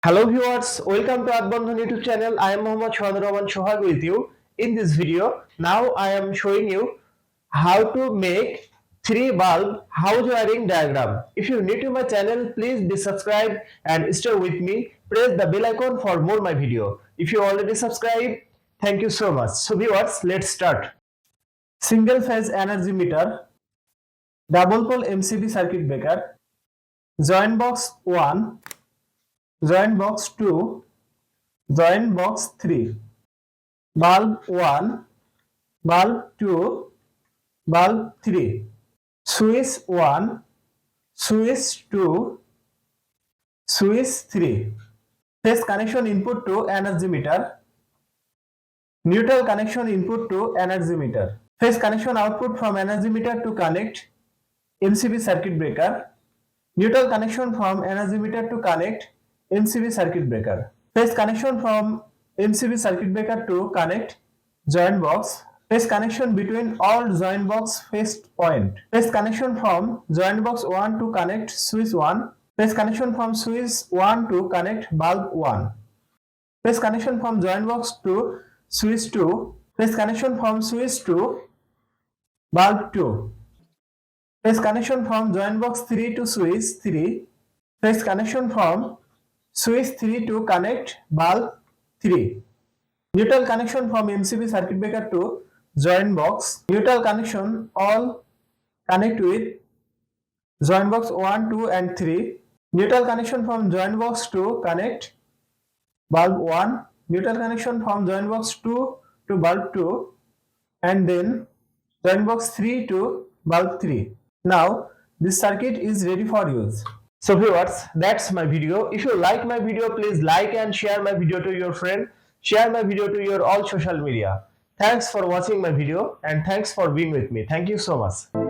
Hello viewers, welcome to Earthbondhon YouTube channel. I am Mohammad Shohag with you. In this video, now I am showing you how to make 3 bulb house wiring diagram. If you are new to my channel, please be subscribed and stay with me. Press the bell icon for more my video. If you already subscribed, thank you so much. So viewers, let's start. Single phase energy meter, double pole MCB circuit breaker, joint box 1, joint box 2, joint box 3, bulb 1, bulb 2, bulb 3, switch 1, switch 2, switch 3. Phase connection input to energy meter, neutral connection input to energy meter. Phase connection output from energy meter to connect MCB circuit breaker, neutral connection from energy meter to connect MCB circuit breaker. Phase connection from MCB circuit breaker to connect joint box. Phase connection between all joint box phase point. Phase connection from joint box 1 to connect switch 1. Phase connection from switch 1 to connect bulb 1. Phase connection from joint box to switch 2. Phase connection from switch to bulb 2. Phase connection from joint box 3 to switch 3. Phase connection from switch 3 to connect bulb 3. Neutral connection from MCB circuit breaker to joint box. Neutral connection all connect with joint box 1, 2 and 3. Neutral connection from joint box to connect bulb 1. Neutral connection from joint box 2 to bulb 2 and then joint box 3 to bulb 3. Now this circuit is ready for use. So viewers, that's my video. If you like my video, please like and share my video to your friend. Share my video to your all social media. Thanks for watching my video and thanks for being with me. Thank you so much.